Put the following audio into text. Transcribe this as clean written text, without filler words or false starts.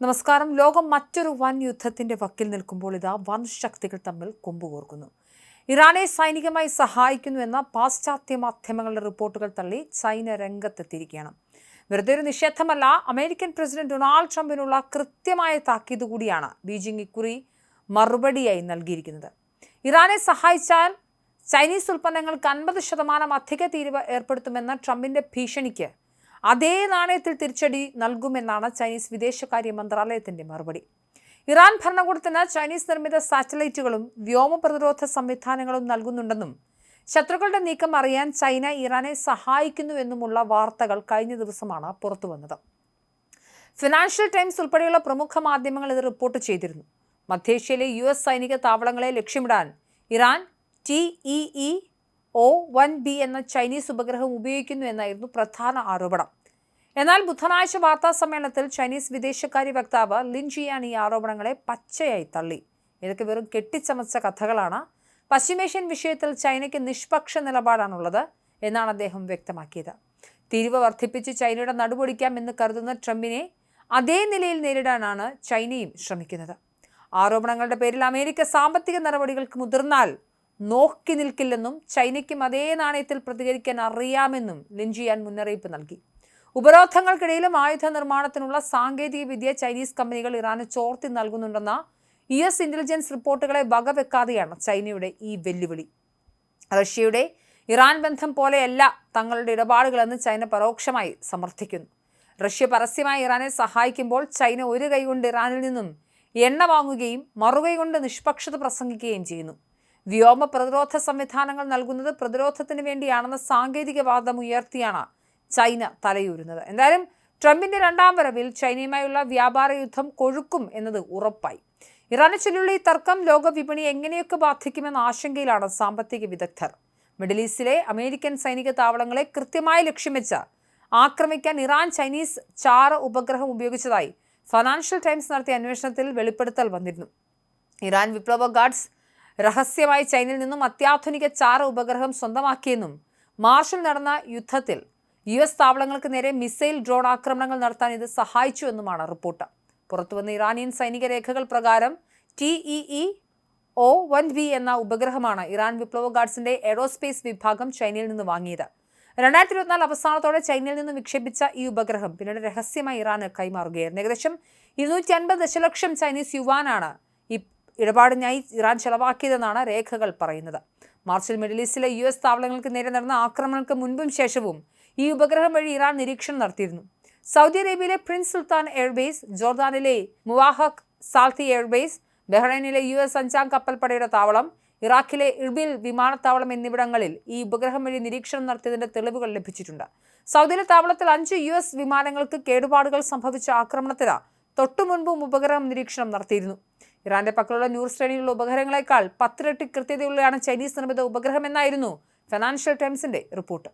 നമസ്കാരം. ലോകം മറ്റൊരു വൻ യുദ്ധത്തിന്റെ വക്കിൽ നിൽക്കുമ്പോൾ ഇതാ വൻ ശക്തികൾ തമ്മിൽ കൊമ്പുകോർക്കുന്നു. ഇറാനെ സൈനികമായി സഹായിക്കുന്നു എന്ന പാശ്ചാത്യ മാധ്യമങ്ങളുടെ റിപ്പോർട്ടുകൾ തള്ളി ചൈന രംഗത്തെത്തിയിരിക്കുകയാണ്. വെറുതെ ഒരു നിഷേധമല്ല, അമേരിക്കൻ പ്രസിഡന്റ് ഡൊണാൾഡ് ട്രംപിനുള്ള കൃത്യമായ താക്കീത് കൂടിയാണ് ബീജിംഗ് ഇക്കുറി മറുപടിയായി നൽകിയിരിക്കുന്നത്. ഇറാനെ സഹായിച്ചാൽ ചൈനീസ് ഉൽപ്പന്നങ്ങൾക്ക് 50% അധിക തീരുവ ഏർപ്പെടുത്തുമെന്ന ട്രംപിന്റെ ഭീഷണിക്ക് അതേ നാണയത്തിൽ തിരിച്ചടി നൽകുമെന്നാണ് ചൈനീസ് വിദേശകാര്യ മന്ത്രാലയത്തിന്റെ മറുപടി. ഇറാൻ ഭരണകൂടത്തിന് ചൈനീസ് നിർമ്മിത സാറ്റലൈറ്റുകളും വ്യോമ പ്രതിരോധ സംവിധാനങ്ങളും നൽകുന്നുണ്ടെന്നും ശത്രുക്കളുടെ നീക്കം അറിയാൻ ചൈന ഇറാനെ സഹായിക്കുന്നുവെന്നുമുള്ള വാർത്തകൾ കഴിഞ്ഞ ദിവസമാണ് പുറത്തുവന്നത്. ഫിനാൻഷ്യൽ ടൈംസ് ഉൾപ്പെടെയുള്ള പ്രമുഖ മാധ്യമങ്ങൾ ഇത് റിപ്പോർട്ട് ചെയ്തിരുന്നു. മധ്യേഷ്യയിലെ US സൈനിക താവളങ്ങളെ ലക്ഷ്യമിടാൻ ഇറാൻ TEEO-1B എന്ന ചൈനീസ് ഉപഗ്രഹം ഉപയോഗിക്കുന്നു എന്നായിരുന്നു പ്രധാന ആരോപണം. എന്നാൽ ബുധനാഴ്ച വാർത്താ സമ്മേളനത്തിൽ ചൈനീസ് വിദേശകാര്യ വക്താവ് ലിൻ ജിയാൻ ഈ ആരോപണങ്ങളെ പച്ചയായി തള്ളി. ഇതൊക്കെ വെറും കെട്ടിച്ചമച്ച കഥകളാണ്. പശ്ചിമേഷ്യൻ വിഷയത്തിൽ ചൈനയ്ക്ക് നിഷ്പക്ഷ നിലപാടാണുള്ളത് എന്നാണ് അദ്ദേഹം വ്യക്തമാക്കിയത്. തീരുവ വർദ്ധിപ്പിച്ച് ചൈനയുടെ നടുപൊടിക്കാമെന്ന് കരുതുന്ന ട്രംപിനെ അതേ നിലയിൽ നേരിടാനാണ് ചൈനയും ശ്രമിക്കുന്നത്. ആരോപണങ്ങളുടെ പേരിൽ അമേരിക്ക സാമ്പത്തിക നടപടികൾക്ക് മുതിർന്നാൽ നോക്കി നിൽക്കില്ലെന്നും ചൈനയ്ക്കും അതേ നാണയത്തിൽ പ്രതികരിക്കാൻ അറിയാമെന്നും ലിൻ ജിയാൻ മുന്നറിയിപ്പ് നൽകി. ഉപരോധങ്ങൾക്കിടയിലും ആയുധ നിർമ്മാണത്തിനുള്ള സാങ്കേതിക വിദ്യ ചൈനീസ് കമ്പനികൾ ഇറാന് ചോർത്തി നൽകുന്നുണ്ടെന്ന US ഇന്റലിജൻസ് റിപ്പോർട്ടുകളെ വകവെക്കാതെയാണ് ചൈനയുടെ ഈ വെല്ലുവിളി. റഷ്യയുടെ ഇറാൻ ബന്ധം പോലെയല്ല തങ്ങളുടെ ഇടപാടുകളെന്ന് ചൈന പരോക്ഷമായി സമർത്ഥിക്കുന്നു. റഷ്യ പരസ്യമായി ഇറാനെ സഹായിക്കുമ്പോൾ ചൈന ഒരു കൈകൊണ്ട് ഇറാനിൽ നിന്നും എണ്ണ വാങ്ങുകയും മറുകൈകൊണ്ട് നിഷ്പക്ഷത പ്രസംഗിക്കുകയും ചെയ്യുന്നു. വ്യോമ പ്രതിരോധ സംവിധാനങ്ങൾ നൽകുന്നത് പ്രതിരോധത്തിന് വേണ്ടിയാണെന്ന സാങ്കേതിക വാദം ഉയർത്തിയാണ് ചൈന തലയൂരുന്നത്. എന്തായാലും ട്രംപിന്റെ രണ്ടാം വരവിൽ ചൈനയുമായുള്ള വ്യാപാര യുദ്ധം കൊഴുക്കും എന്നത് ഉറപ്പായി. ഇറാനെ ചൊല്ലിയുള്ള ഈ തർക്കം ലോക വിപണി എങ്ങനെയൊക്കെ ബാധിക്കുമെന്ന ആശങ്കയിലാണ് സാമ്പത്തിക വിദഗ്ധർ. മിഡിൽ ഈസ്റ്റിലെ അമേരിക്കൻ സൈനിക താവളങ്ങളെ കൃത്യമായി ലക്ഷ്യം വെച്ച് ആക്രമിക്കാൻ ഇറാൻ ചൈനീസ് ചാര ഉപഗ്രഹം ഉപയോഗിച്ചതായി ഫിനാൻഷ്യൽ ടൈംസ് നടത്തിയ അന്വേഷണത്തിൽ വെളിപ്പെടുത്തൽ വന്നിരുന്നു. ഇറാൻ വിപ്ലവ ഗാർഡ്സ് രഹസ്യമായി ചൈനയിൽ നിന്നും അത്യാധുനിക ചാര ഉപഗ്രഹം സ്വന്തമാക്കിയെന്നും മാർച്ചിൽ നടന്ന യുദ്ധത്തിൽ US താവളങ്ങൾക്ക് നേരെ മിസൈൽ ഡ്രോൺ ആക്രമണങ്ങൾ നടത്താൻ ഇത് സഹായിച്ചുവെന്നുമാണ് റിപ്പോർട്ട്. പുറത്തുവന്ന ഇറാനിയൻ സൈനിക രേഖകൾ പ്രകാരം TEEO-1B എന്ന ഉപഗ്രഹമാണ് ഇറാൻ വിപ്ലവ ഗാർഡ്സിന്റെ എയ്റോസ്പേസ് വിഭാഗം ചൈനയിൽ നിന്ന് വാങ്ങിയത്. 2024 അവസാനത്തോടെ ചൈനയിൽ നിന്ന് വിക്ഷേപിച്ച ഈ ഉപഗ്രഹം പിന്നീട് രഹസ്യമായി ഇറാന് കൈമാറുകയായിരുന്നു. ഏകദേശം 250 ദശലക്ഷം ചൈനീസ് യുവാനാണ് ഈ ഇടപാടിനായി ഇറാൻ ചെലവാക്കിയതെന്നാണ് രേഖകൾ പറയുന്നത്. മാർച്ചിൽ മിഡിൽ ഈസ്റ്റിലെ US താവളങ്ങൾക്ക് നേരെ നടന്ന ആക്രമണങ്ങൾക്ക് മുൻപും ശേഷവും ഈ ഉപഗ്രഹം വഴി ഇറാൻ നിരീക്ഷണം നടത്തിയിരുന്നു. സൗദി അറേബ്യയിലെ പ്രിൻസ് സുൽത്താൻ എയർബേസ്, ജോർദാനിലെ മുവാഹക് സാൽത്തി എയർബേസ്, ബഹ്റൈനിലെ US 5ാം കപ്പൽപ്പടയുടെ താവളം, ഇറാഖിലെ ഇർബിൽ വിമാനത്താവളം എന്നിവിടങ്ങളിൽ ഈ ഉപഗ്രഹം വഴി നിരീക്ഷണം നടത്തിയതിന്റെ തെളിവുകൾ ലഭിച്ചിട്ടുണ്ട്. സൗദിയിലെ താവളത്തിൽ 5 US വിമാനങ്ങൾക്ക് കേടുപാടുകൾ സംഭവിച്ച ആക്രമണത്തിന് തൊട്ടുമുൻപും ഉപഗ്രഹം നിരീക്ഷണം നടത്തിയിരുന്നു. ഇറാന്റെ പക്കലുള്ള നൂർ ശ്രേണിയിലുള്ള ഉപഗ്രഹങ്ങളെക്കാൾ 10 ഇരട്ടി കൃത്യതയുള്ളതാണ് ചൈനീസ് നിർമ്മിത ഉപഗ്രഹം എന്നായിരുന്നു ഫിനാൻഷ്യൽ ടൈംസിന്റെ റിപ്പോർട്ട്.